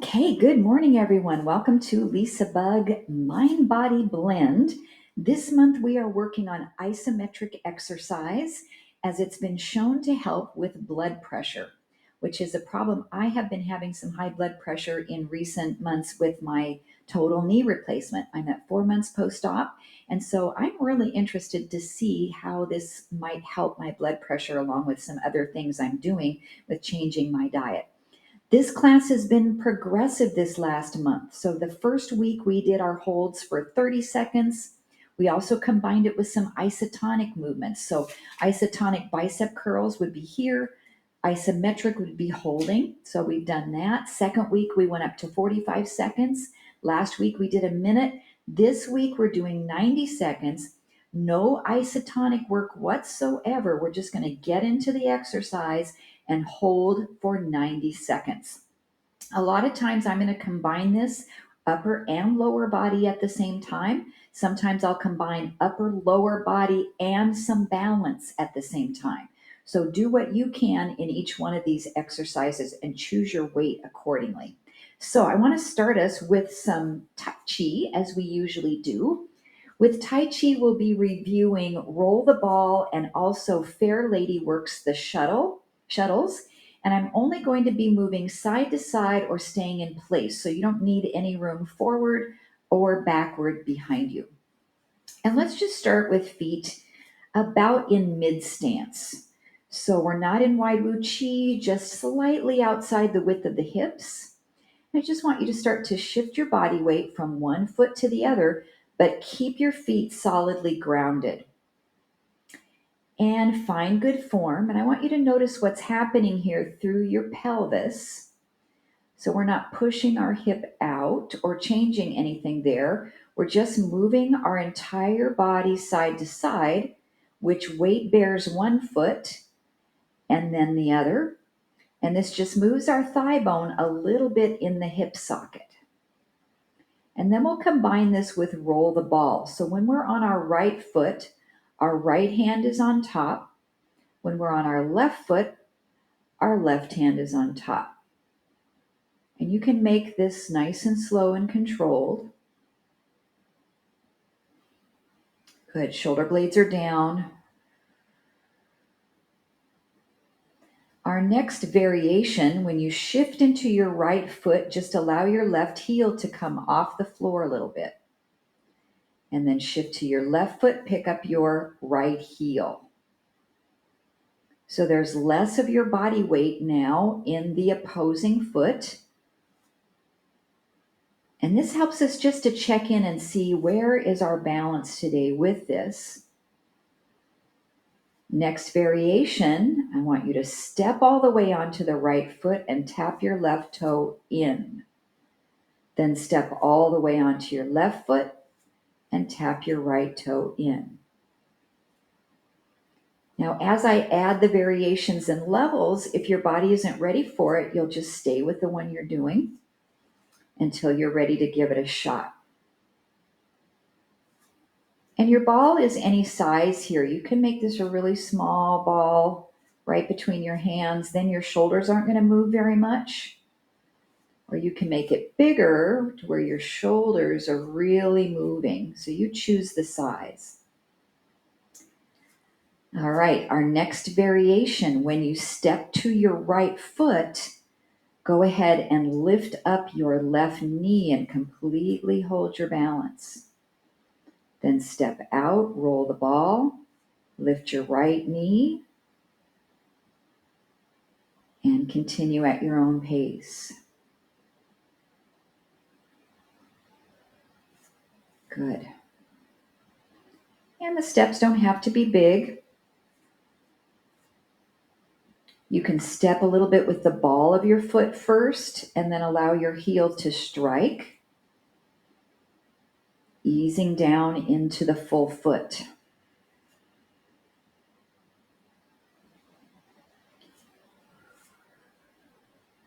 Okay, good morning, everyone. Welcome to LisaBug Mind Body Blend. This month we are working on isometric exercise as it's been shown to help with blood pressure, which is a problem. I have been having some high blood pressure in recent months with my total knee replacement. I'm at 4 months post-op, and so I'm really interested to see how this might help my blood pressure along with some other things I'm doing with changing my diet. This class has been progressive this last month. So the first week we did our holds for 30 seconds. We also combined it with some isotonic movements. So isotonic bicep curls would be here. Isometric would be holding. So we've done that. Second week we went up to 45 seconds. Last week we did a minute. This week we're doing 90 seconds. No isotonic work whatsoever. We're just going to get into the exercise and hold for 90 seconds. A lot of times I'm going to combine this upper and lower body at the same time. Sometimes I'll combine upper, lower body, and some balance at the same time. So do what you can in each one of these exercises and choose your weight accordingly. So I want to start us with some Tai Chi, as we usually do. With Tai Chi, we'll be reviewing roll the ball, and also Fair Lady works the shuttles. And I'm only going to be moving side to side or staying in place. So you don't need any room forward or backward behind you. And let's just start with feet about in mid stance. So we're not in wide Wu Chi, just slightly outside the width of the hips. I just want you to start to shift your body weight from one foot to the other, but keep your feet solidly grounded. And find good form. And I want you to notice what's happening here through your pelvis. So we're not pushing our hip out or changing anything there. We're just moving our entire body side to side, which weight bears one foot and then the other. And this just moves our thigh bone a little bit in the hip socket. And then we'll combine this with roll the ball. So when we're on our right foot, our right hand is on top. When we're on our left foot, our left hand is on top. And you can make this nice and slow and controlled. Good. Shoulder blades are down. Our next variation, when you shift into your right foot, just allow your left heel to come off the floor a little bit. And then shift to your left foot, pick up your right heel. So there's less of your body weight now in the opposing foot. And this helps us just to check in and see where is our balance today with this. Next variation, I want you to step all the way onto the right foot and tap your left toe in. Then step all the way onto your left foot and tap your right toe in. Now, as I add the variations and levels, if your body isn't ready for it, you'll just stay with the one you're doing until you're ready to give it a shot. And your ball is any size here. You can make this a really small ball right between your hands. Then your shoulders aren't going to move very much. Or you can make it bigger to where your shoulders are really moving. So you choose the size. All right, our next variation, when you step to your right foot, go ahead and lift up your left knee and completely hold your balance. Then step out, roll the ball, lift your right knee, and continue at your own pace. Good. And the steps don't have to be big. You can step a little bit with the ball of your foot first and then allow your heel to strike, easing down into the full foot.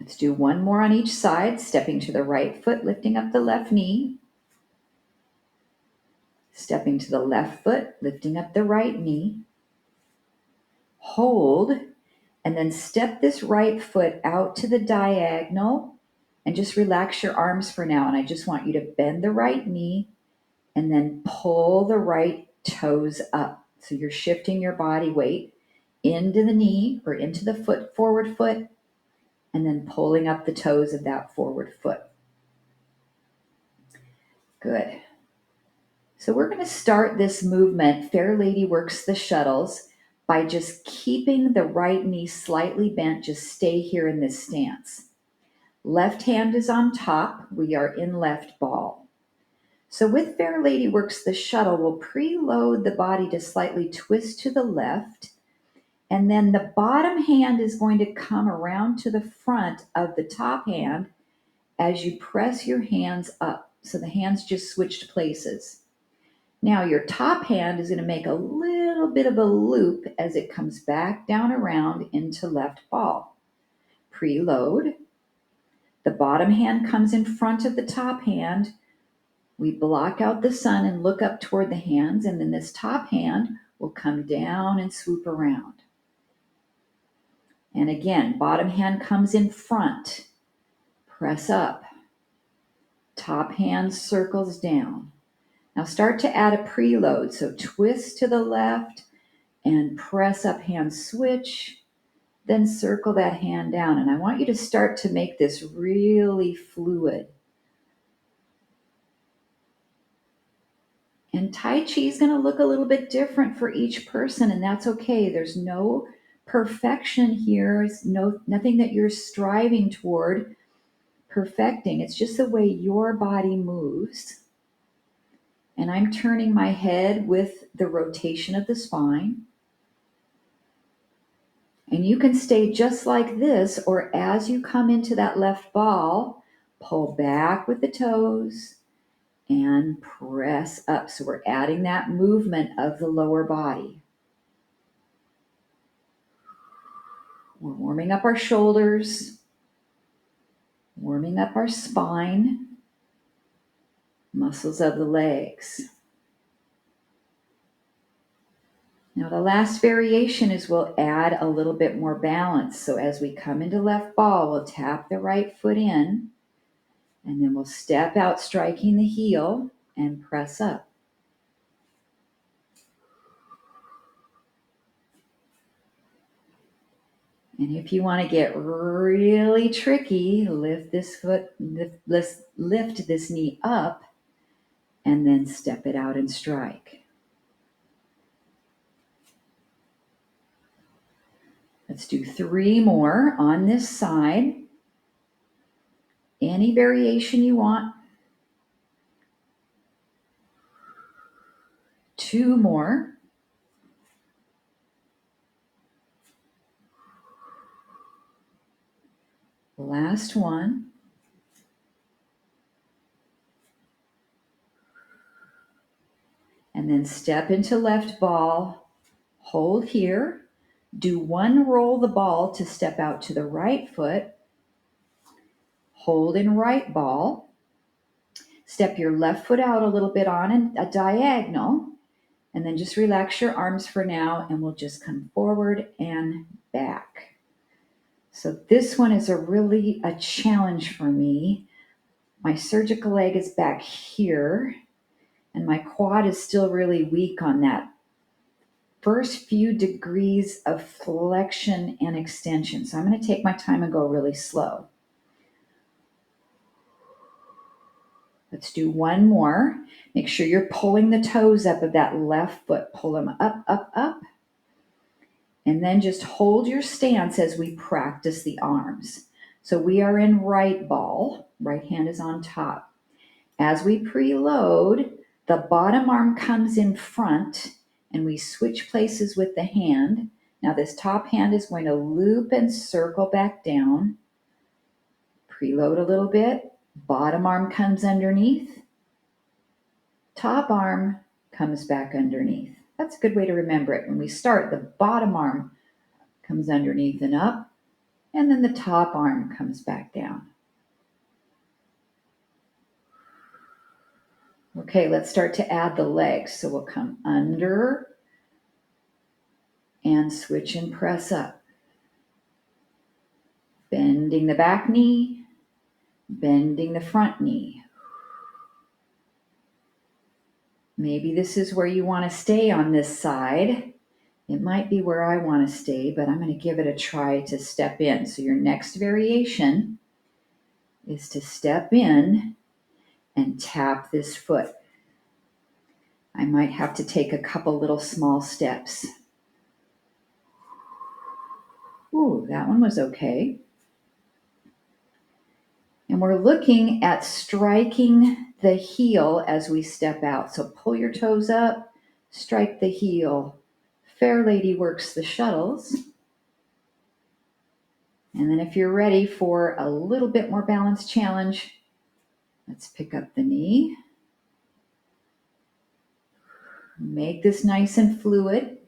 Let's do one more on each side, stepping to the right foot, lifting up the left knee. Stepping to the left foot, lifting up the right knee. Hold, and then step this right foot out to the diagonal And just relax your arms for now. And I just want you to bend the right knee and then pull the right toes up. So you're shifting your body weight into the knee or into the foot, forward foot, and then pulling up the toes of that forward foot. Good. So we're going to start this movement, Fair Lady Works the Shuttles, by just keeping the right knee slightly bent. Just stay here in this stance. Left hand is on top. We are in left ball. So with Fair Lady Works the Shuttle, we'll preload the body to slightly twist to the left. And then the bottom hand is going to come around to the front of the top hand as you press your hands up. So the hands just switched places. Now your top hand is going to make a little bit of a loop as it comes back down around into left ball. Preload. The bottom hand comes in front of the top hand. We block out the sun and look up toward the hands, and then this top hand will come down and swoop around. And again, bottom hand comes in front. Press up. Top hand circles down. Now start to add a preload. So twist to the left and press up, hand switch, then circle that hand down. And I want you to start to make this really fluid. And Tai Chi is going to look a little bit different for each person, and that's okay. There's no perfection here. It's nothing that you're striving toward perfecting. It's just the way your body moves. And I'm turning my head with the rotation of the spine. And you can stay just like this, or as you come into that left ball, pull back with the toes and press up. So we're adding that movement of the lower body. We're warming up our shoulders, warming up our spine, muscles of the legs. Now the last variation is we'll add a little bit more balance. So as we come into left ball, we'll tap the right foot in, and then we'll step out, striking the heel, and press up. And if you want to get really tricky, lift this knee up, and then step it out and strike. Let's do 3 more on this side. Any variation you want. 2 more. Last one. And then step into left ball. Hold here. Do 1 roll the ball to step out to the right foot. Hold in right ball. Step your left foot out a little bit on a diagonal. And then just relax your arms for now, and we'll just come forward and back. So this one is really a challenge for me. My surgical leg is back here, and my quad is still really weak on that first few degrees of flexion and extension. So I'm going to take my time and go really slow. Let's do 1 more. Make sure you're pulling the toes up of that left foot. Pull them up, up, up. And then just hold your stance as we practice the arms. So we are in right ball. Right hand is on top. As we preload, the bottom arm comes in front, and we switch places with the hand. Now this top hand is going to loop and circle back down. Preload a little bit. Bottom arm comes underneath. Top arm comes back underneath. That's a good way to remember it. When we start, the bottom arm comes underneath and up, and then the top arm comes back down. Okay, let's start to add the legs. So we'll come under and switch and press up. Bending the back knee, Bending the front knee. Maybe this is where you want to stay on this side. It might be where I want to stay, but I'm going to give it a try to step in. So your next variation is to step in and tap this foot. I might have to take a couple little small steps. Ooh, that one was okay. And we're looking at striking the heel as we step out. So pull your toes up, strike the heel. Fair lady works the shuttles. And then if you're ready for a little bit more balance challenge, let's pick up the knee. Make this nice and fluid.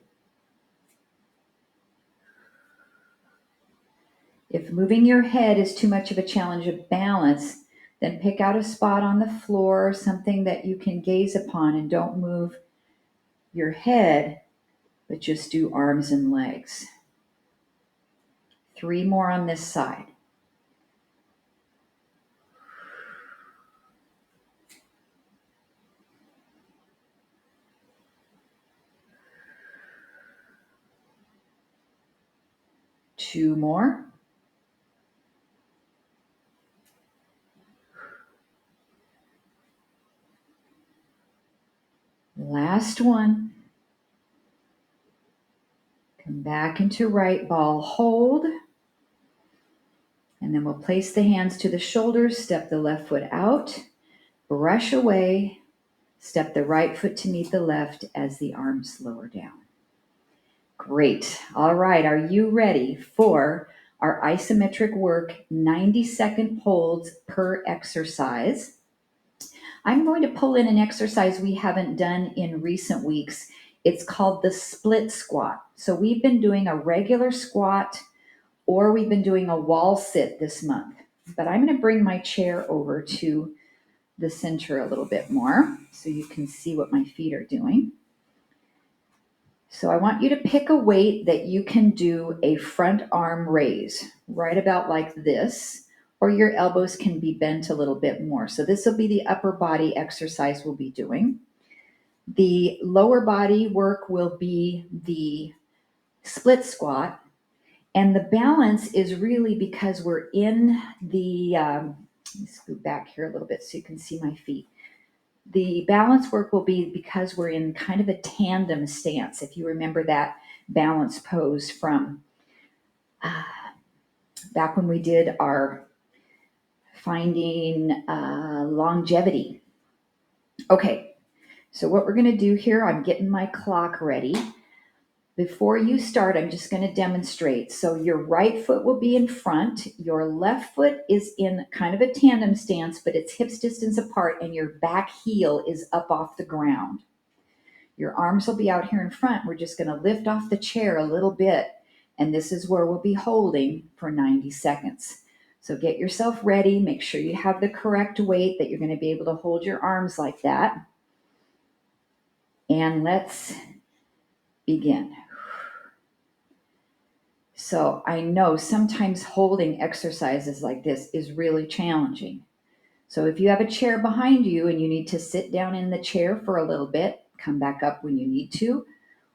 If moving your head is too much of a challenge of balance, then pick out a spot on the floor, something that you can gaze upon, and don't move your head, but just do arms and legs. 3 more on this side. Two more. Last one. Come back into right ball hold. And then we'll place the hands to the shoulders, step the left foot out, brush away, step the right foot to meet the left as the arms lower down. Great. All right. Are you ready for our isometric work 90-second holds per exercise? I'm going to pull in an exercise we haven't done in recent weeks. It's called the split squat. So we've been doing a regular squat or we've been doing a wall sit this month. But I'm going to bring my chair over to the center a little bit more so you can see what my feet are doing. So I want you to pick a weight that you can do a front arm raise, right about like this, or your elbows can be bent a little bit more. So this will be the upper body exercise we'll be doing. The lower body work will be the split squat. And the balance is really because we're in the, let me scoot back here a little bit so you can see my feet. The balance work will be because we're in kind of a tandem stance. If you remember that balance pose from back when we did our finding longevity. Okay, so what we're going to do here, I'm getting my clock ready. Before you start, I'm just going to demonstrate. So your right foot will be in front. Your left foot is in kind of a tandem stance, but it's hips distance apart, and your back heel is up off the ground. Your arms will be out here in front. We're just going to lift off the chair a little bit, and this is where we'll be holding for 90 seconds. So get yourself ready. Make sure you have the correct weight that you're going to be able to hold your arms like that. And let's begin. So I know sometimes holding exercises like this is really challenging. So if you have a chair behind you and you need to sit down in the chair for a little bit, come back up when you need to.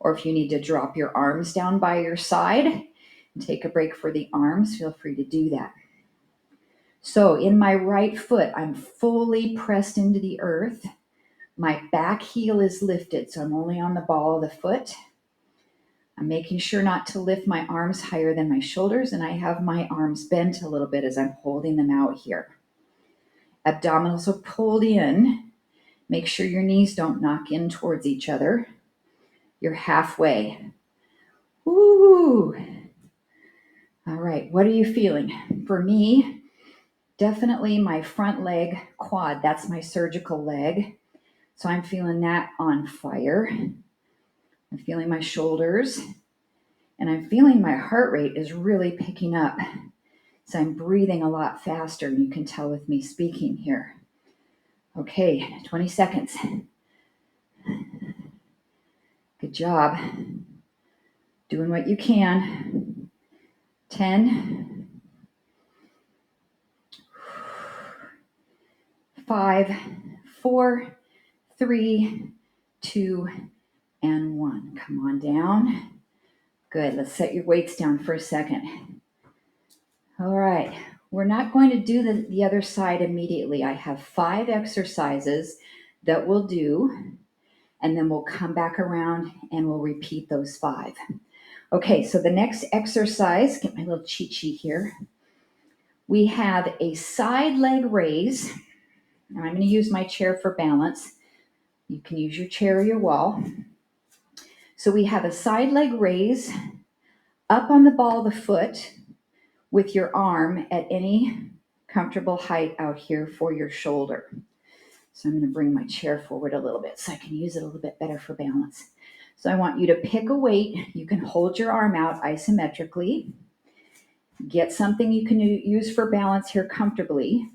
Or if you need to drop your arms down by your side and take a break for the arms, feel free to do that. So in my right foot, I'm fully pressed into the earth. My back heel is lifted, so I'm only on the ball of the foot. I'm making sure not to lift my arms higher than my shoulders, and I have my arms bent a little bit as I'm holding them out here. Abdominals are pulled in. Make sure your knees don't knock in towards each other. You're halfway. Woo! All right, what are you feeling? For me, definitely my front leg quad. That's my surgical leg. So I'm feeling that on fire. I'm feeling my shoulders. And I'm feeling my heart rate is really picking up. So I'm breathing a lot faster. You can tell with me speaking here. Okay, 20 seconds. Good job. Doing what you can. 10. 5, 4, 3, 2, and 1. Come on down. Good. Let's set your weights down for a second. All right. We're not going to do the other side immediately. I have 5 exercises that we'll do, and then we'll come back around and we'll repeat those 5. Okay, so the next exercise, get my little cheat sheet here. We have a side leg raise. And I'm going to use my chair for balance. You can use your chair or your wall. So we have a side leg raise up on the ball of the foot with your arm at any comfortable height out here for your shoulder. So I'm going to bring my chair forward a little bit so I can use it a little bit better for balance. So I want you to pick a weight. You can hold your arm out isometrically. Get something you can use for balance here comfortably.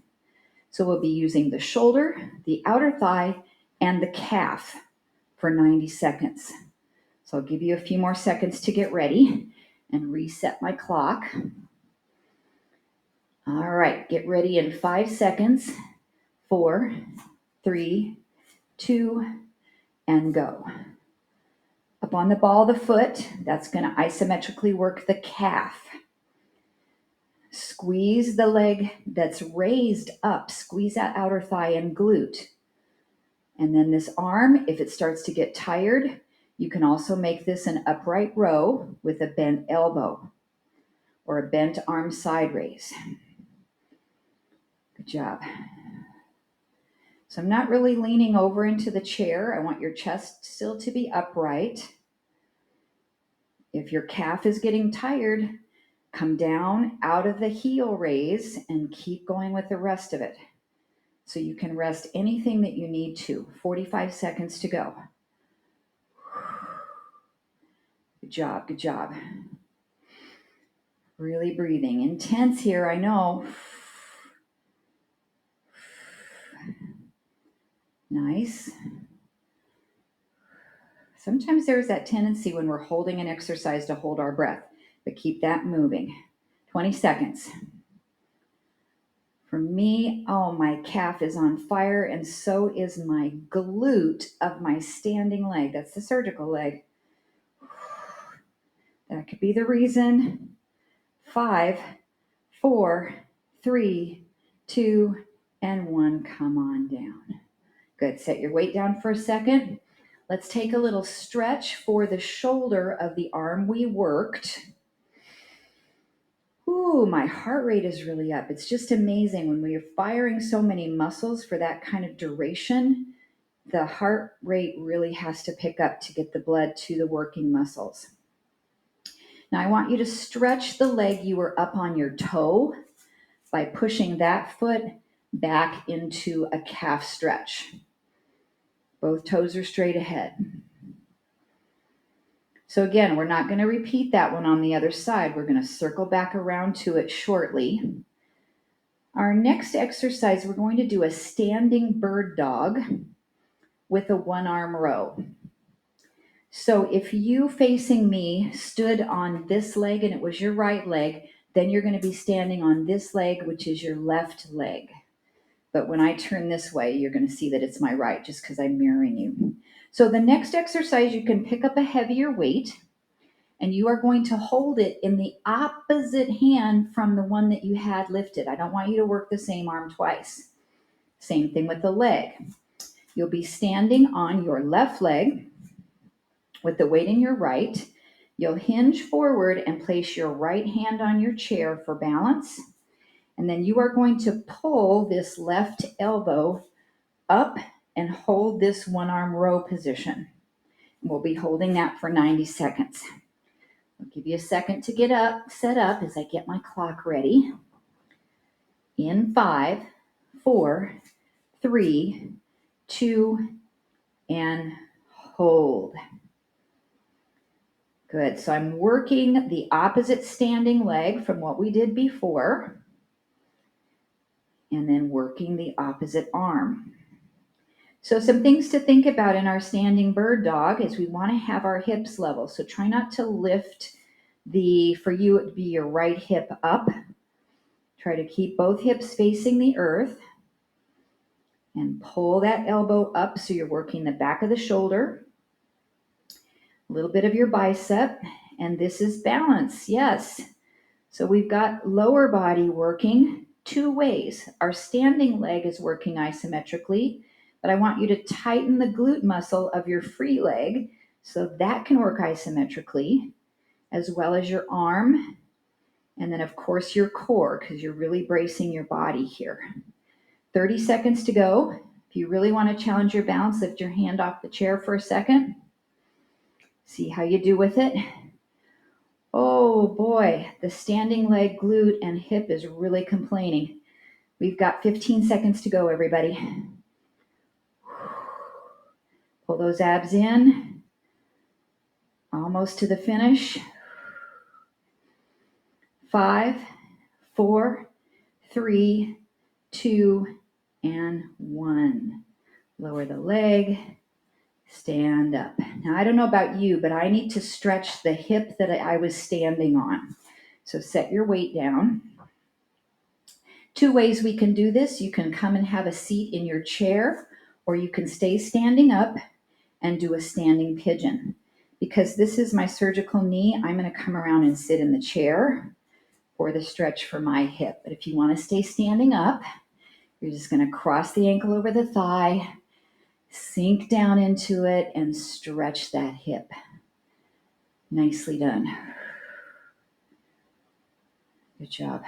So we'll be using the shoulder, the outer thigh, and the calf for 90 seconds. So I'll give you a few more seconds to get ready and reset my clock. All right, get ready in 5 seconds. 4, 3, 2, and go. Up on the ball of the foot, that's going to isometrically work the calf. Squeeze the leg that's raised up. Squeeze that outer thigh and glute. And then this arm, if it starts to get tired, you can also make this an upright row with a bent elbow or a bent arm side raise. Good job. So I'm not really leaning over into the chair. I want your chest still to be upright. If your calf is getting tired, come down out of the heel raise and keep going with the rest of it. So you can rest anything that you need to. 45 seconds to go. Good job, good job. Really breathing. Intense here, I know. Nice. Sometimes there's that tendency when we're holding an exercise to hold our breath, but keep that moving. 20 seconds. For me, oh, my calf is on fire, and so is my glute of my standing leg. That's the surgical leg. That could be the reason. 5, 4, 3, 2, and 1. Come on down. Good. Set your weight down for a second. Let's take a little stretch for the shoulder of the arm we worked. Ooh, my heart rate is really up. It's just amazing when we are firing so many muscles for that kind of duration. The heart rate really has to pick up to get the blood to the working muscles. Now I want you to stretch the leg you were up on your toe by pushing that foot back into a calf stretch. Both toes are straight ahead. So again, we're not going to repeat that one on the other side. We're going to circle back around to it shortly. Our next exercise, we're going to do a standing bird dog with a 1-arm row. So if you facing me stood on this leg and it was your right leg, then you're going to be standing on this leg, which is your left leg. But when I turn this way, you're going to see that it's my right, just because I'm mirroring you. So the next exercise, you can pick up a heavier weight, and you are going to hold it in the opposite hand from the one that you had lifted. I don't want you to work the same arm twice. Same thing with the leg. You'll be standing on your left leg with the weight in your right. You'll hinge forward and place your right hand on your chair for balance. And then you are going to pull this left elbow up and hold this 1-arm row position. We'll be holding that for 90 seconds. I'll give you a second to get up, set up as I get my clock ready. In 5, 4, 3, 2, and hold. Good. So I'm working the opposite standing leg from what we did before, and then working the opposite arm. So some things to think about in our standing bird dog is we want to have our hips level. So try not to lift for you it would be your right hip up. Try to keep both hips facing the earth. And pull that elbow up so you're working the back of the shoulder, a little bit of your bicep, and this is balance, yes. So we've got lower body working two ways. Our standing leg is working isometrically, but I want you to tighten the glute muscle of your free leg so that can work isometrically, as well as your arm, and then of course your core, because you're really bracing your body here. 30 seconds to go. If you really want to challenge your balance, lift your hand off the chair for a second. See how you do with it. Oh boy, the standing leg, glute, and hip is really complaining. We've got 15 seconds to go, everybody. Pull those abs in. Almost to the finish. 5, 4, 3, 2, and 1. Lower the leg. Stand up. Now, I don't know about you, but I need to stretch the hip that I was standing on. So set your weight down. 2 ways we can do this. You can come and have a seat in your chair, or you can stay standing up and do a standing pigeon. Because this is my surgical knee, I'm going to come around and sit in the chair for the stretch for my hip. But if you want to stay standing up, you're just going to cross the ankle over the thigh, sink down into it, and stretch that hip. Nicely done. Good job.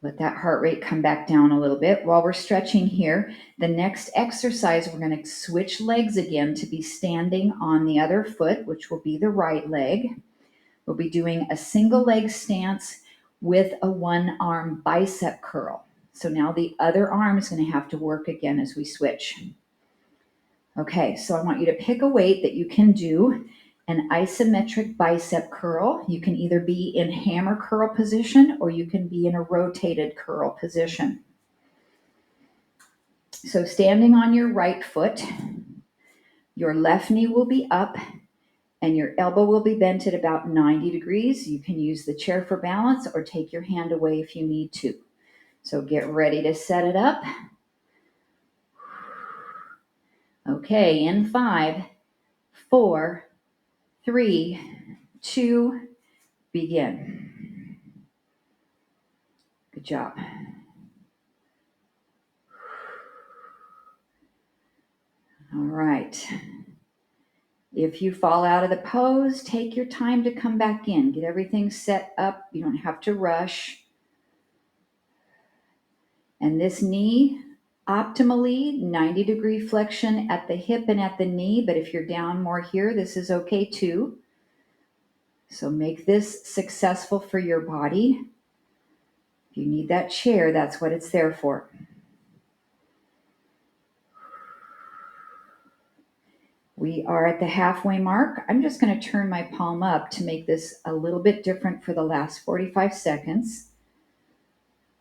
Let that heart rate come back down a little bit. While we're stretching here, the next exercise, we're going to switch legs again to be standing on the other foot, which will be the right leg. We'll be doing a single leg stance with a one arm bicep curl. So now the other arm is going to have to work again as we switch. Okay, so I want you to pick a weight that you can do an isometric bicep curl. You can either be in hammer curl position or you can be in a rotated curl position. So standing on your right foot, your left knee will be up and your elbow will be bent at about 90 degrees. You can use the chair for balance or take your hand away if you need to. So get ready to set it up. Okay, in 5, 4, 3, 2, begin. Good job. All right. If you fall out of the pose, take your time to come back in. Get everything set up. You don't have to rush. And this knee, optimally 90-degree flexion at the hip and at the knee, but if you're down more here, this is okay too. So make this successful for your body. If you need that chair, that's what it's there for. We are at the halfway mark. I'm just going to turn my palm up to make this a little bit different for the last 45 seconds.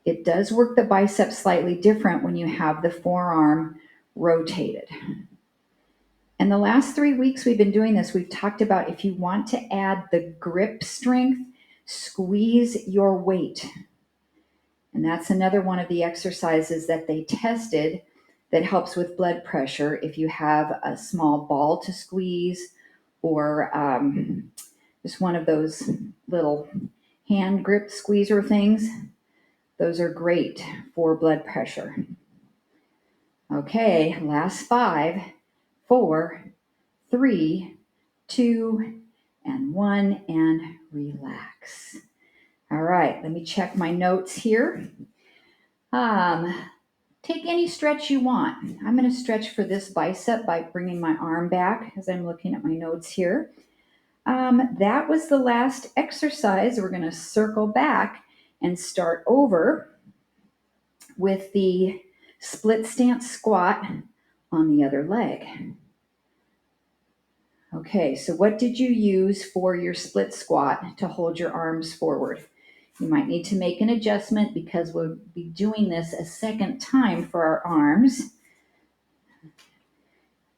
It does work the bicep slightly different when you have the forearm rotated. And the last 3 weeks we've been doing this, we've talked about if you want to add the grip strength, squeeze your weight. And that's another one of the exercises that they tested that helps with blood pressure if you have a small ball to squeeze or just one of those little hand grip squeezer things. Those are great for blood pressure. Okay, last 5, 4, 3, 2, and 1, and relax. All right, let me check my notes here. Take any stretch you want. I'm going to stretch for this bicep by bringing my arm back as I'm looking at my notes here. That was the last exercise. We're going to circle back and start over with the split stance squat on the other leg. Okay, so what did you use for your split squat to hold your arms forward? You might need to make an adjustment because we'll be doing this a second time for our arms.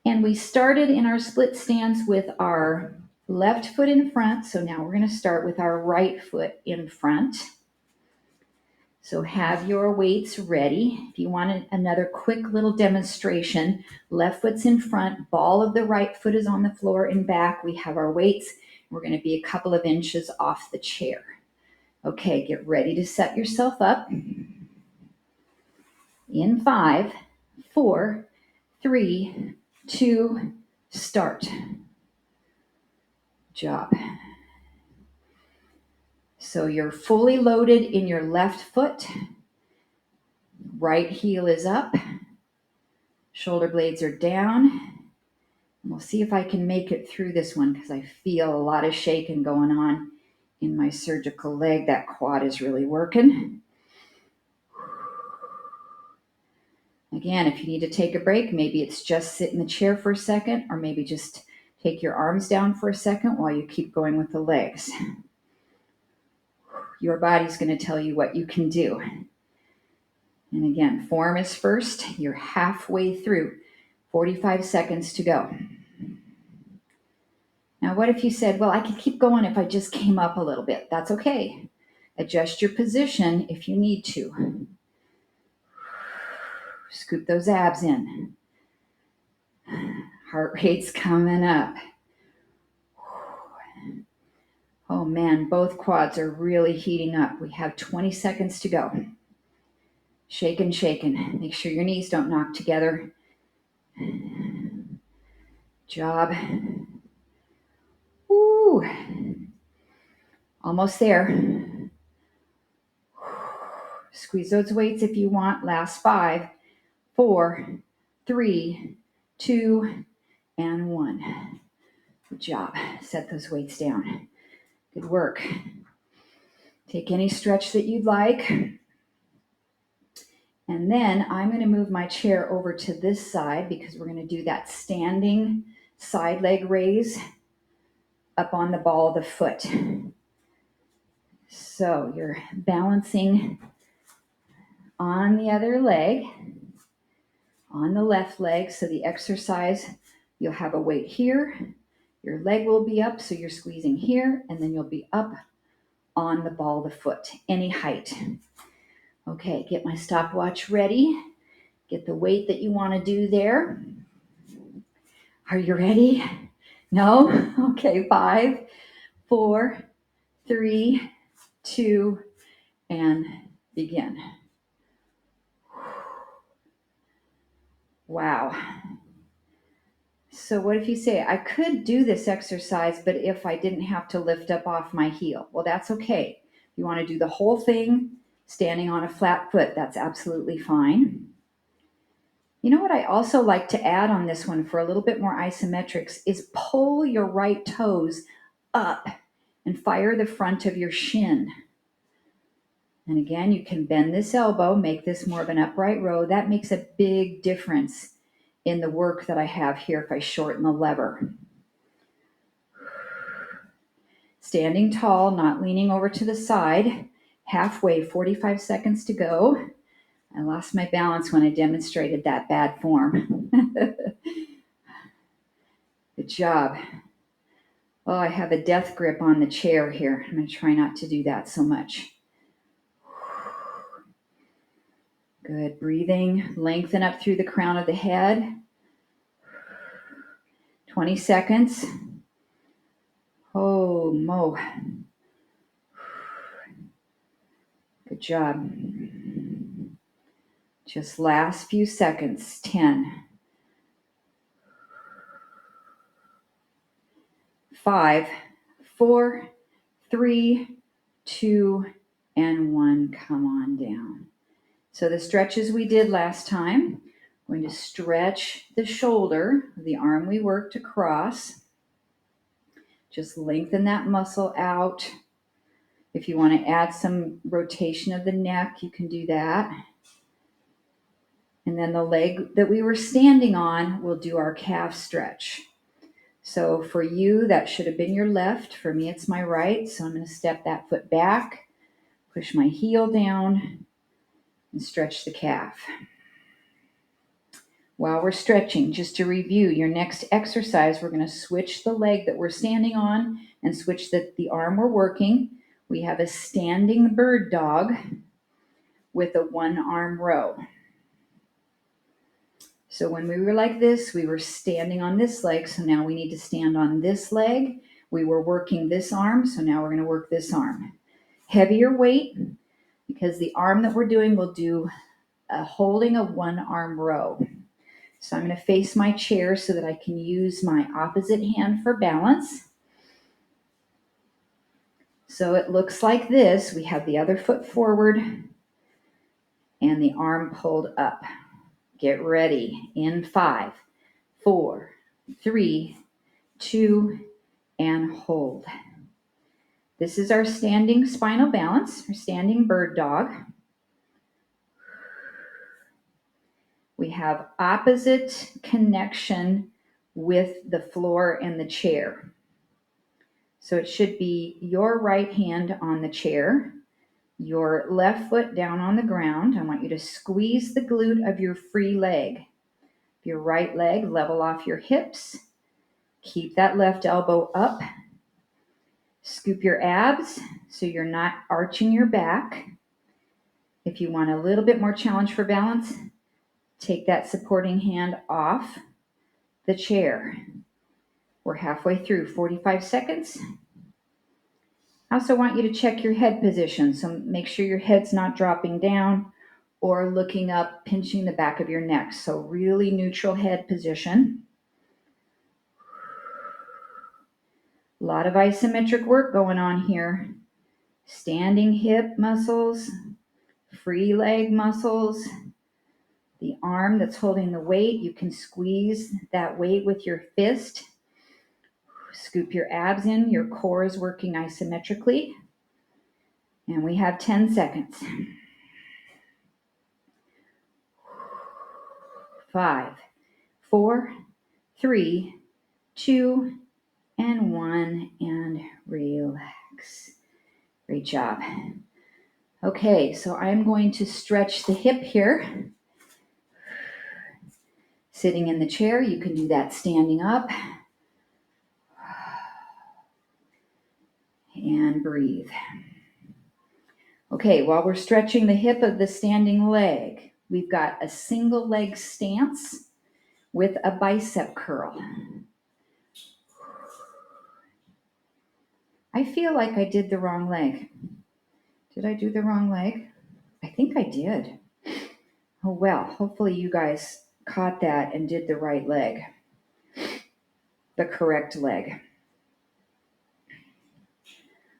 And we started in our split stance with our left foot in front. So now we're going to start with our right foot in front. So have your weights ready. If you want another quick little demonstration, left foot's in front, ball of the right foot is on the floor and back. We have our weights. We're going to be a couple of inches off the chair. Okay, get ready to set yourself up. In 5, 4, 3, 2, start. Job. So you're fully loaded in your left foot. Right heel is up. Shoulder blades are down. We'll see if I can make it through this one because I feel a lot of shaking going on in my surgical leg. That quad is really working. Again, if you need to take a break, maybe it's just sit in the chair for a second, or maybe just take your arms down for a second while you keep going with the legs. Your body's going to tell you what you can do. And again, form is first. You're halfway through. 45 seconds to go. Now, what if you said, well, I could keep going if I just came up a little bit? That's okay. Adjust your position if you need to. Scoop those abs in. Heart rate's coming up. Oh man, both quads are really heating up. We have 20 seconds to go. Shaking, shaking. Make sure your knees don't knock together. Job. Ooh. Almost there. Squeeze those weights if you want. Last 5, 4, 3, 2, and 1. Good job. Set those weights down. Good work. Take any stretch that you'd like. And then I'm going to move my chair over to this side because we're going to do that standing side leg raise up on the ball of the foot. So you're balancing on the other leg, on the left leg. So the exercise, you'll have a weight here. Your leg will be up, so you're squeezing here, and then you'll be up on the ball of the foot, any height. Okay, get my stopwatch ready. Get the weight that you want to do there. Are you ready? No? Okay, 5, 4, 3, 2, and begin. Wow. So what if you say, I could do this exercise, but if I didn't have to lift up off my heel? Well, that's okay. If you want to do the whole thing standing on a flat foot, that's absolutely fine. You know what I also like to add on this one for a little bit more isometrics is pull your right toes up and fire the front of your shin. And again, you can bend this elbow, make this more of an upright row. That makes a big difference in the work that I have here if I shorten the lever. Standing tall, not leaning over to the side. Halfway, 45 seconds to go. I lost my balance when I demonstrated that bad form. Good job. Oh, I have a death grip on the chair here. I'm going to try not to do that so much. Good. Breathing. Lengthen up through the crown of the head. 20 seconds. Oh, mo. Good job. Just last few seconds. 10. 5, 4, 3, 2, and 1. Come on down. So the stretches we did last time, we're going to stretch the shoulder, the arm we worked across. Just lengthen that muscle out. If you want to add some rotation of the neck, you can do that. And then the leg that we were standing on, we'll do our calf stretch. So for you, that should have been your left. For me, it's my right. So I'm going to step that foot back, push my heel down, and stretch the calf. While we're stretching, just to review, your next exercise, we're going to switch the leg that we're standing on and switch the arm we're working. We have a standing bird dog. with a one-arm row. So when we were like this, we were standing on this leg, so now we need to stand on this leg. We were working this arm, so now we're going to work this arm. Heavier weight, because the arm that we're doing will do holding a one-arm row. So I'm going to face my chair so that I can use my opposite hand for balance. So it looks like this. We have the other foot forward and the arm pulled up. Get ready in 5, 4, 3, 2, and hold. This is our standing spinal balance, our standing bird dog. We have opposite connection with the floor and the chair. So it should be your right hand on the chair, your left foot down on the ground. I want you to squeeze the glute of your free leg. Your right leg, level off your hips. Keep that left elbow up. Scoop your abs so you're not arching your back. If you want a little bit more challenge for balance, take that supporting hand off the chair. We're halfway through, 45 seconds. I also want you to check your head position. So make sure your head's not dropping down or looking up, pinching the back of your neck. So really neutral head position. A lot of isometric work going on here. Standing hip muscles, free leg muscles, the arm that's holding the weight. You can squeeze that weight with your fist. Scoop your abs in. Your core is working isometrically. And we have 10 seconds. 5, 4, 3, 2, and 1, and relax. Great job. Okay, so I'm going to stretch the hip here. Sitting in the chair, you can do that standing up. And breathe. Okay, while we're stretching the hip of the standing leg, we've got a single leg stance with a bicep curl. I feel like I did the wrong leg. Did I do the wrong leg? I think I did. Oh well, hopefully you guys caught that and did the right leg, the correct leg.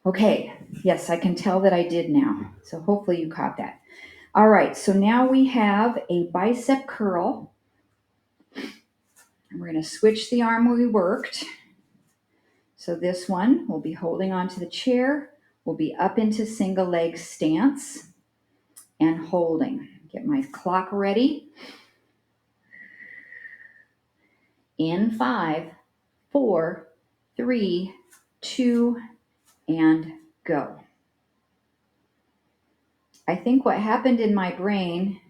Okay, yes, I can tell that I did now. So hopefully you caught that. All right, so now we have a bicep curl. And we're going to switch the arm we worked. So this one, we'll be holding onto the chair. We'll be up into single leg stance and holding. Get my clock ready. In 5, 4, 3, 2, and go. I think what happened in my brain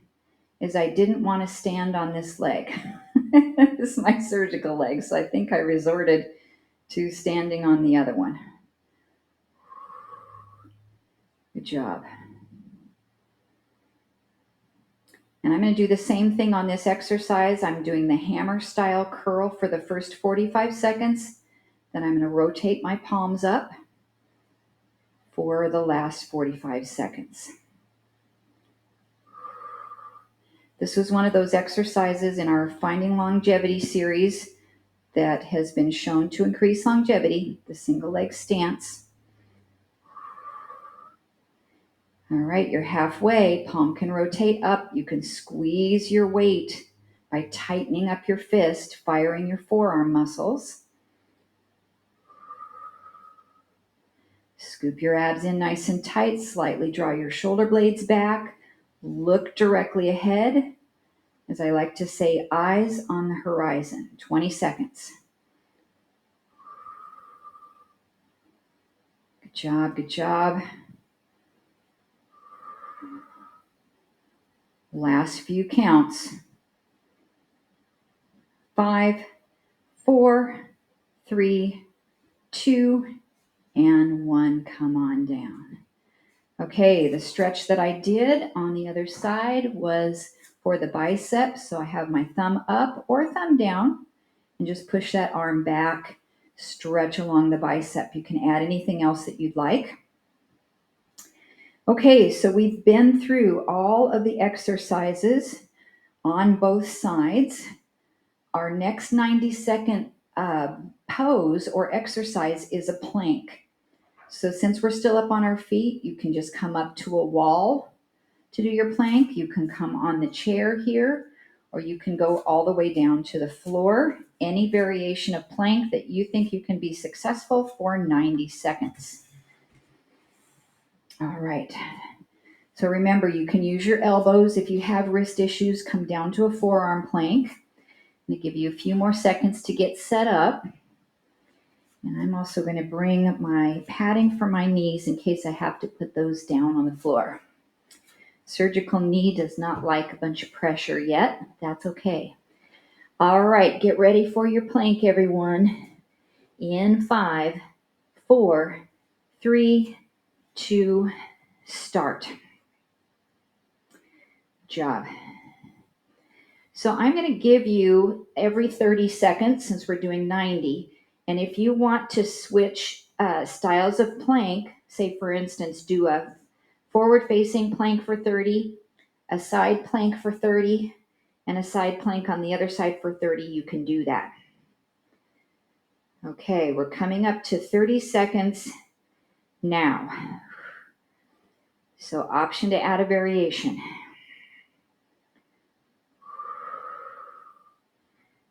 is I didn't want to stand on this leg. This is my surgical leg, so I think I resorted to standing on the other one. Good job. And I'm going to do the same thing on this exercise. I'm doing the hammer style curl for the first 45 seconds. Then I'm going to rotate my palms up for the last 45 seconds. This was one of those exercises in our Finding Longevity series that has been shown to increase longevity, the single leg stance. All right, you're halfway. Palm can rotate up. You can squeeze your weight by tightening up your fist, firing your forearm muscles. Scoop your abs in nice and tight. Slightly draw your shoulder blades back. Look directly ahead. As I like to say, eyes on the horizon. 20 seconds. Good job, good job. Last few counts. 5, 4, 3, 2, and 1. Come on down. Okay, the stretch that I did on the other side was for the biceps. So I have my thumb up or thumb down and just push that arm back, stretch along the bicep. You can add anything else that you'd like. Okay, so we've been through all of the exercises on both sides. Our next 90-second pose or exercise is a plank. So since we're still up on our feet, you can just come up to a wall to do your plank. You can come on the chair here, or you can go all the way down to the floor. Any variation of plank that you think you can be successful for 90 seconds. All right. So remember, you can use your elbows. If you have wrist issues, come down to a forearm plank. I'm going to give you a few more seconds to get set up. And I'm also going to bring my padding for my knees in case I have to put those down on the floor. Surgical knee does not like a bunch of pressure yet. That's okay. All right, get ready for your plank, everyone. In 5, 4, 3, 2, start. Good job. So I'm going to give you every 30 seconds since we're doing 90. And if you want to switch styles of plank, say for instance, do a forward facing plank for 30, a side plank for 30, and a side plank on the other side for 30, you can do that. Okay, we're coming up to 30 seconds now. So option to add a variation.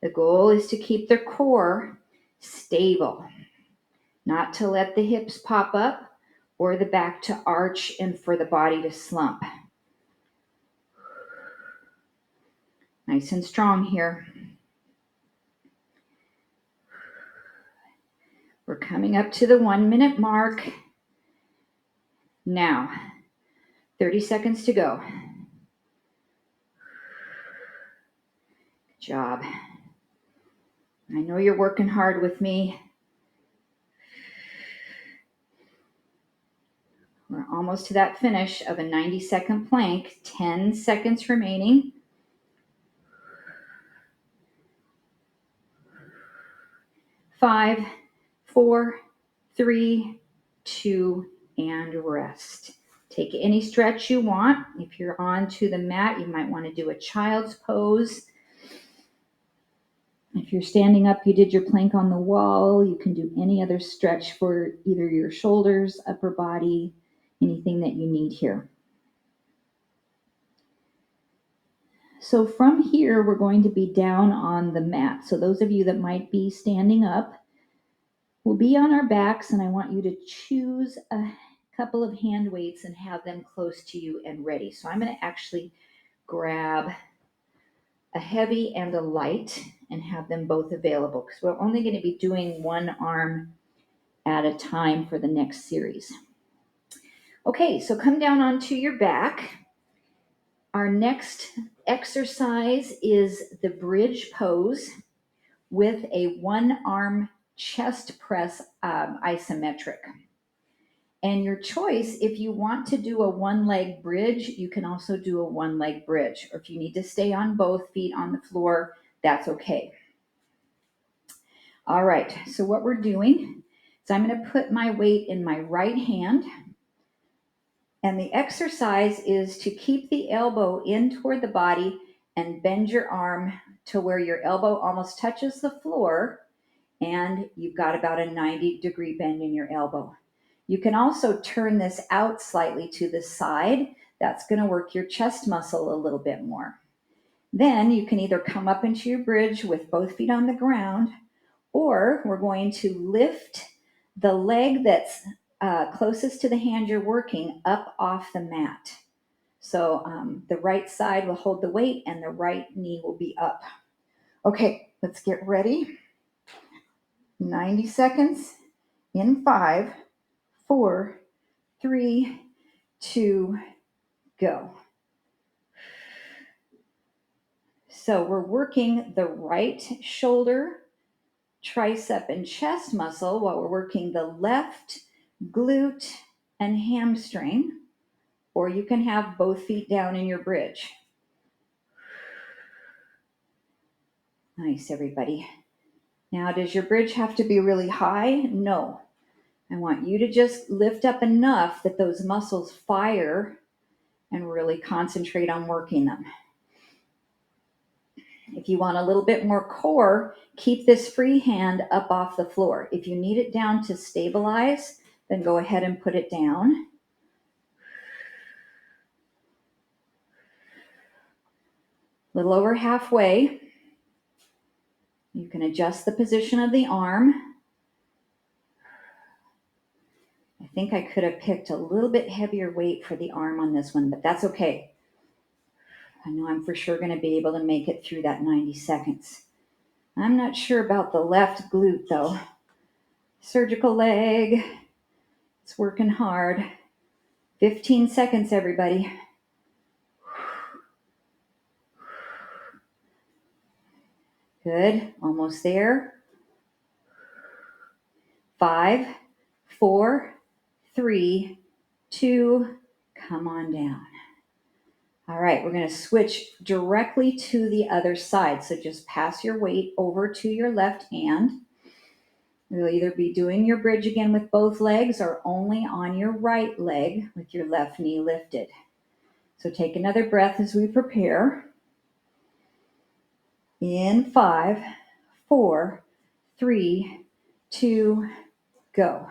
The goal is to keep the core stable, not to let the hips pop up or the back to arch and for the body to slump. Nice and strong here. We're coming up to the 1-minute mark. Now, 30 seconds to go. Good job. I know you're working hard with me. We're almost to that finish of a 90-second plank. 10 seconds remaining. 5, 4, 3, 2, and rest. Take any stretch you want. If you're onto the mat, you might want to do a child's pose. If you're standing up, you did your plank on the wall. You can do any other stretch for either your shoulders, upper body, anything that you need here. So from here, we're going to be down on the mat. So those of you that might be standing up, we'll be on our backs, and I want you to choose a couple of hand weights and have them close to you and ready. So I'm going to actually grab a heavy and a light and have them both available because we're only going to be doing one arm at a time for the next series. Okay, so come down onto your back. Our next exercise is the bridge pose with a one-arm chest press isometric. And your choice, if you want to do a one-leg bridge, you can also do a one-leg bridge. Or if you need to stay on both feet on the floor, that's okay. All right, so what we're doing is I'm going to put my weight in my right hand. And the exercise is to keep the elbow in toward the body and bend your arm to where your elbow almost touches the floor and you've got about a 90-degree bend in your elbow. You can also turn this out slightly to the side. That's going to work your chest muscle a little bit more. Then you can either come up into your bridge with both feet on the ground, or we're going to lift the leg that's closest to the hand you're working up off the mat. So the right side will hold the weight and the right knee will be up. Okay, let's get ready. 90 seconds in 5, 4, 3, 2, go. So we're working the right shoulder, tricep, and chest muscle while we're working the left glute and hamstring. or you can have both feet down in your bridge. Nice, everybody. Now, does your bridge have to be really high? No. I want you to just lift up enough that those muscles fire and really concentrate on working them. If you want a little bit more core, keep this free hand up off the floor. If you need it down to stabilize, then go ahead and put it down. A little over halfway. You can adjust the position of the arm. I think I could have picked a little bit heavier weight for the arm on this one, but that's okay. I know I'm for sure going to be able to make it through that 90 seconds. I'm not sure about the left glute though. Surgical leg. It's working hard. 15 seconds, everybody. Good. Almost there. 5, 4, 3, 2, come on down. All right, we're going to switch directly to the other side. So just pass your weight over to your left hand. You'll either be doing your bridge again with both legs or only on your right leg with your left knee lifted. So take another breath as we prepare. In 5, 4, 3, 2, go.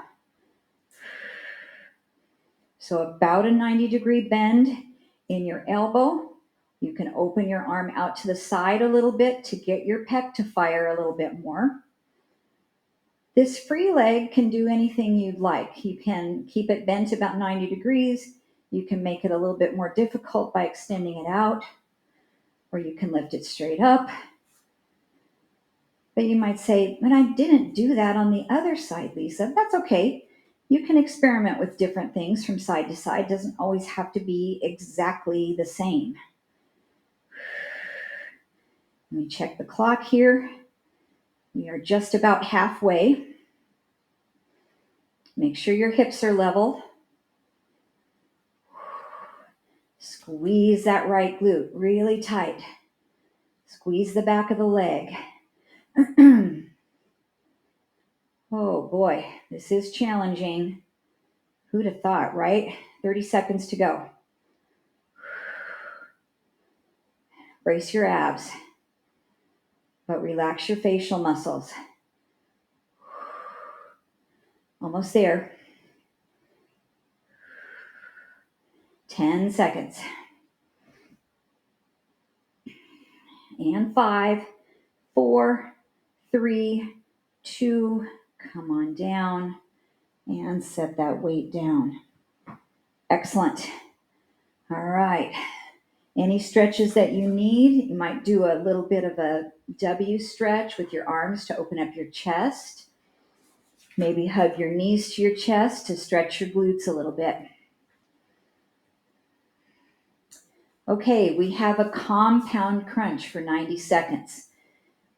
So about a 90-degree bend in your elbow. You can open your arm out to the side a little bit to get your pec to fire a little bit more. This free leg can do anything you'd like. You can keep it bent about 90 degrees. You can make it a little bit more difficult by extending it out, or you can lift it straight up. But you might say, but I didn't do that on the other side, Lisa. That's okay. You can experiment with different things from side to side. It doesn't always have to be exactly the same. Let me check the clock here. We are just about halfway. Make sure your hips are level. Squeeze that right glute really tight. Squeeze the back of the leg. Oh boy, this is challenging. Who'd have thought, right? 30 seconds to go. Brace your abs, but relax your facial muscles. Almost there. 10 seconds. And 5, 4, 3, 2, come on down and set that weight down. Excellent. All right. Any stretches that you need, you might do a little bit of a W stretch with your arms to open up your chest. Maybe hug your knees to your chest to stretch your glutes a little bit. Okay, we have a compound crunch for 90 seconds.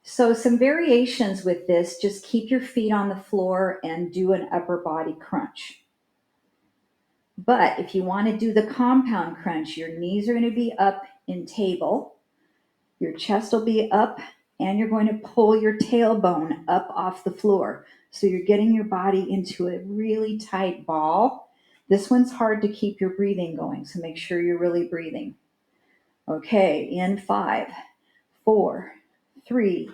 So some variations with this, just keep your feet on the floor and do an upper body crunch. But if you want to do the compound crunch, your knees are going to be up in table, your chest will be up, and you're going to pull your tailbone up off the floor. So you're getting your body into a really tight ball. This one's hard to keep your breathing going, so make sure you're really breathing. Okay, in 5, 4, 3,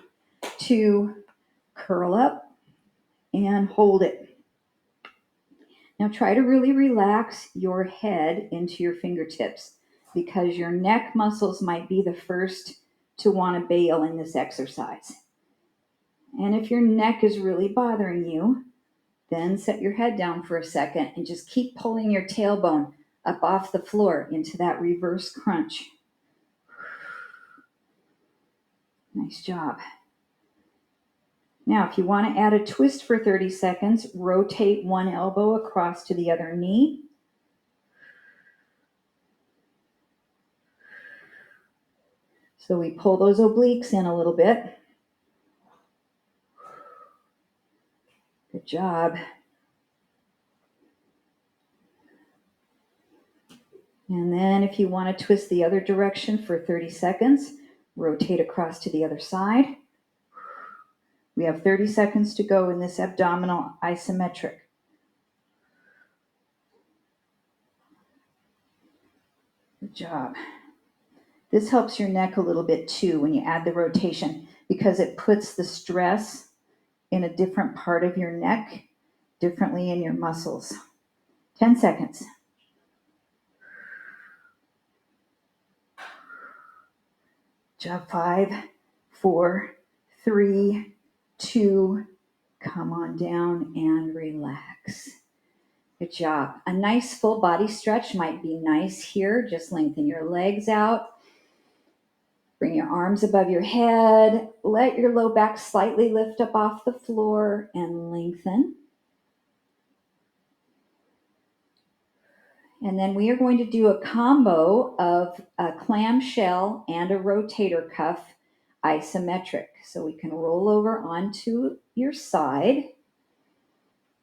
2, curl up and hold it. Now try to really relax your head into your fingertips because your neck muscles might be the first to want to bail in this exercise. And if your neck is really bothering you, then set your head down for a second and just keep pulling your tailbone up off the floor into that reverse crunch. Nice job. Now, if you want to add a twist for 30 seconds, rotate one elbow across to the other knee. So we pull those obliques in a little bit. Good job. And then if you want to twist the other direction for 30 seconds, rotate across to the other side. We have 30 seconds to go in this abdominal isometric. Good job. This helps your neck a little bit too when you add the rotation because it puts the stress in a different part of your neck, differently in your muscles. 10 seconds. Job 5, 4, 3, 2, come on down and relax. Good job. A nice full body stretch might be nice here. Just lengthen your legs out. Bring your arms above your head. Let your low back slightly lift up off the floor and lengthen. And then we are going to do a combo of a clamshell and a rotator cuff isometric. So we can roll over onto your side.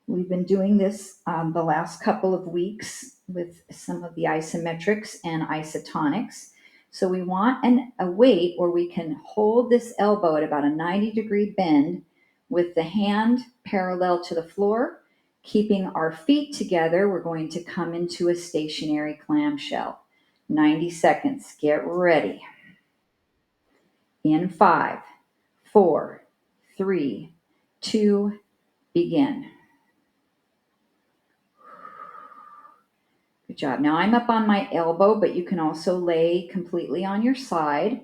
We've been doing this the last couple of weeks with some of the isometrics and isotonics. So we want a weight where we can hold this elbow at about a 90-degree bend with the hand parallel to the floor. Keeping our feet together, we're going to come into a stationary clamshell. 90 seconds. Get ready. In 5, 4, 3, 2, begin. Good job. Now I'm up on my elbow, but you can also lay completely on your side,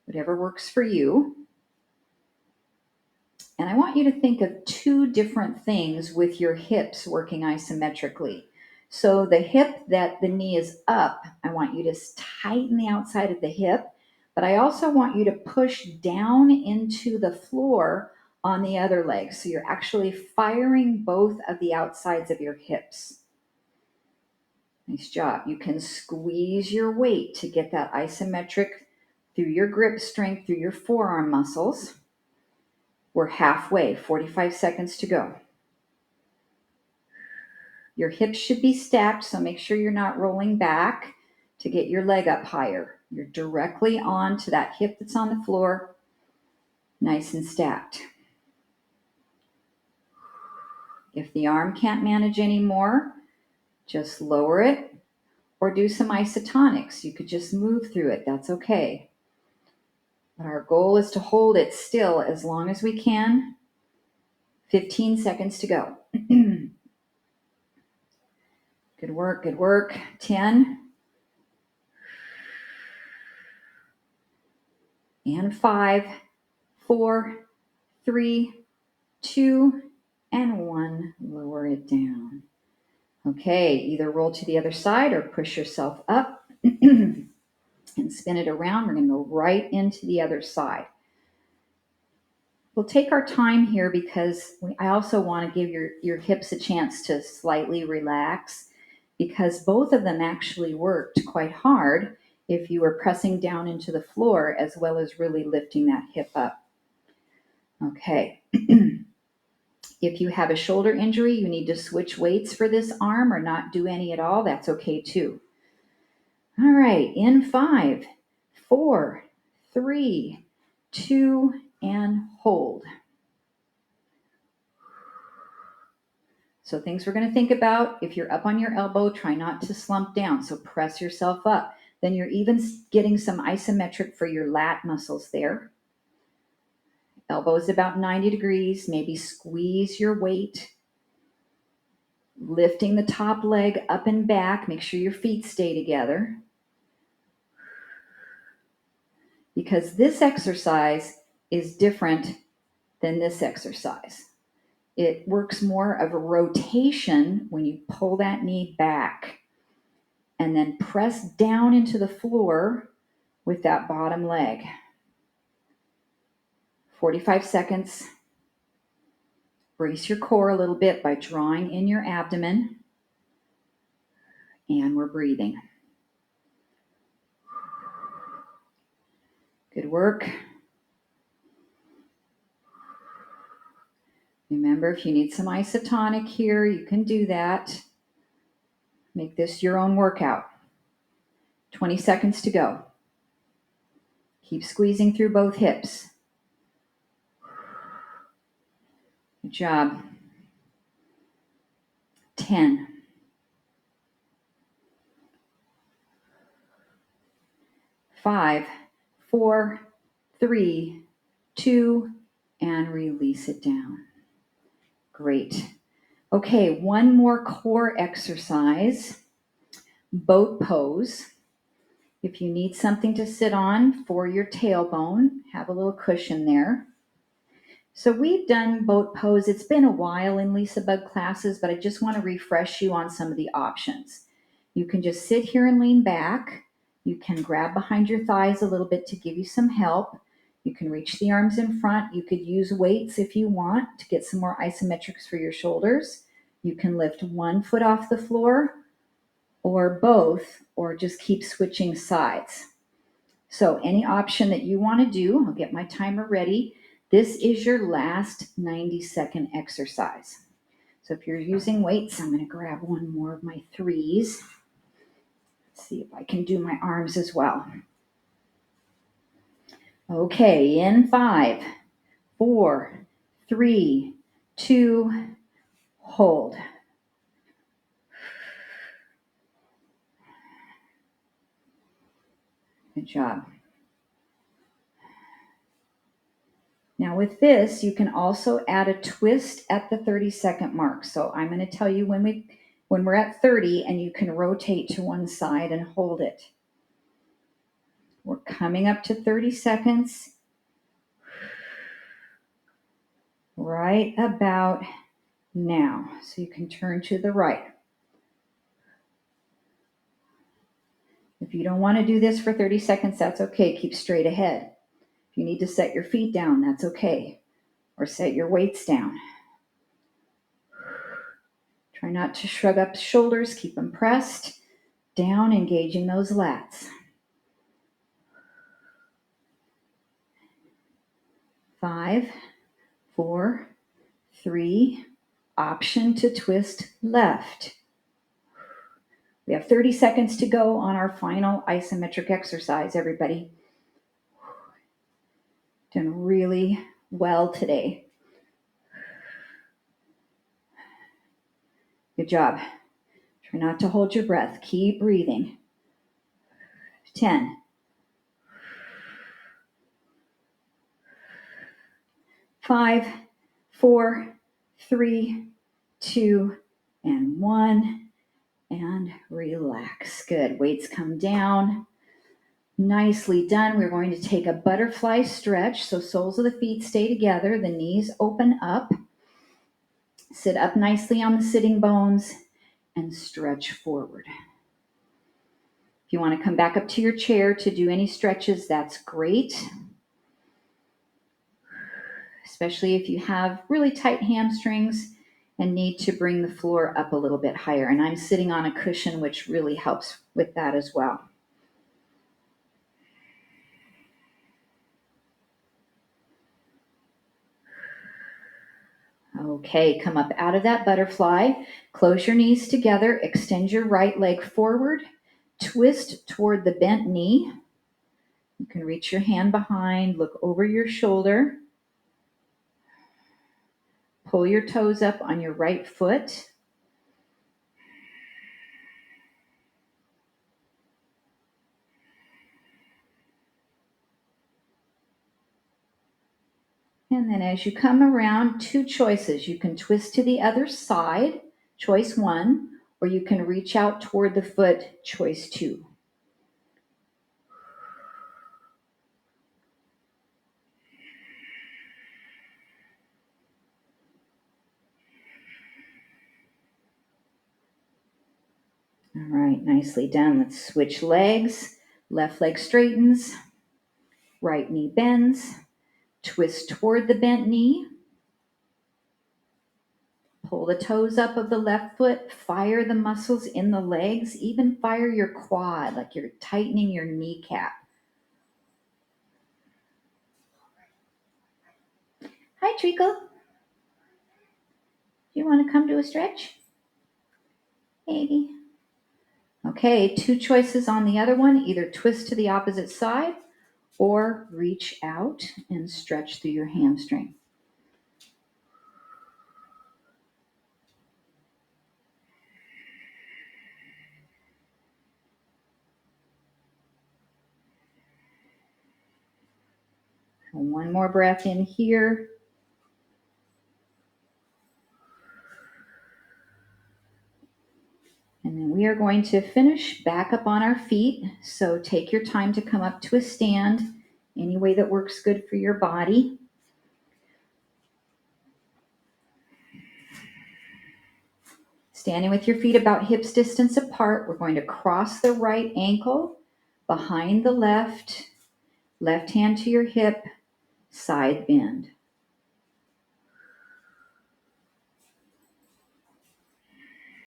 whatever works for you. And I want you to think of two different things with your hips working isometrically. So the hip that the knee is up, I want you to tighten the outside of the hip, but I also want you to push down into the floor on the other leg. So you're actually firing both of the outsides of your hips. Nice job. You can squeeze your weight to get that isometric through your grip strength, through your forearm muscles. We're halfway, 45 seconds to go. Your hips should be stacked, so make sure you're not rolling back to get your leg up higher. You're directly on to that hip that's on the floor, nice and stacked. If the arm can't manage anymore, just lower it or do some isotonics. You could just move through it, that's okay. But our goal is to hold it still as long as we can. 15 seconds to go. Good work, good work. 10. And 5, 4, 3, 2, and 1. Lower it down. Okay, either roll to the other side or push yourself up and spin it around. We're going to go right into the other side. We'll take our time here because I also want to give your hips a chance to slightly relax because both of them actually worked quite hard if you were pressing down into the floor as well as really lifting that hip up. Okay. If you have a shoulder injury, you need to switch weights for this arm or not do any at all. That's okay too. All right, in 5, 4, 3, 2, and hold. So things we're going to think about, if you're up on your elbow, try not to slump down. So press yourself up. Then you're even getting some isometric for your lat muscles there. Elbow is about 90 degrees. Maybe squeeze your weight. Lifting the top leg up and back. Make sure your feet stay together. Because this exercise is different than this exercise. It works more of a rotation when you pull that knee back and then press down into the floor with that bottom leg. 45 seconds. Brace your core a little bit by drawing in your abdomen. And we're breathing. Good work. Remember, if you need some isotonic here, you can do that. Make this your own workout. 20 seconds to go. Keep squeezing through both hips. Good job. 10. 5, 4, 3, 2, and release it down. Great. Okay, one more core exercise, boat pose. If you need something to sit on for your tailbone, have a little cushion there. So we've done boat pose. It's been a while in LisaBug classes, but I just want to refresh you on some of the options. You can just sit here and lean back. You can grab behind your thighs a little bit to give you some help. You can reach the arms in front. You could use weights if you want to get some more isometrics for your shoulders. You can lift one foot off the floor or both, or just keep switching sides. So any option that you want to do, I'll get my timer ready. This is your last 90-second exercise. So if you're using weights, I'm going to grab one more of my 3s. Let's see if I can do my arms as well. Okay, in 5, 4, 3, 2, hold. Good job. Now with this, you can also add a twist at the 30-second mark. So I'm going to tell you when we're at 30, and you can rotate to one side and hold it. We're coming up to 30 seconds. Right about now. So you can turn to the right. If you don't want to do this for 30 seconds, that's okay. Keep straight ahead. If you need to set your feet down, that's okay. Or set your weights down. Try not to shrug up the shoulders. Keep them pressed down, engaging those lats. 5, 4, 3, option to twist left. We have 30 seconds to go on our final isometric exercise, everybody. Doing really well today. Good job. Try not to hold your breath. Keep breathing. 10. 5, 4, 3, 2, and 1. And relax. Good. Weights come down. Nicely done. We're going to take a butterfly stretch. So soles of the feet stay together. The knees open up. Sit up nicely on the sitting bones and stretch forward. If you want to come back up to your chair to do any stretches, that's great. Especially if you have really tight hamstrings and need to bring the floor up a little bit higher. And I'm sitting on a cushion, which really helps with that as well. Okay, come up out of that butterfly. Close your knees together. Extend your right leg forward. Twist toward the bent knee. You can reach your hand behind. Look over your shoulder. Pull your toes up on your right foot. And then as you come around, 2 choices. You can twist to the other side, choice 1, or you can reach out toward the foot, choice 2. All right, nicely done. Let's switch legs. Left leg straightens, right knee bends, twist toward the bent knee. Pull the toes up of the left foot, fire the muscles in the legs, even fire your quad, like you're tightening your kneecap. Hi, Treacle. Do you want to come to a stretch? Baby. Okay, two choices on the other one. Either twist to the opposite side or reach out and stretch through your hamstring. One more breath in here. And then we are going to finish back up on our feet. So take your time to come up to a stand any way that works good for your body. Standing with your feet about hips distance apart, we're going to cross the right ankle behind the left, left hand to your hip, side bend.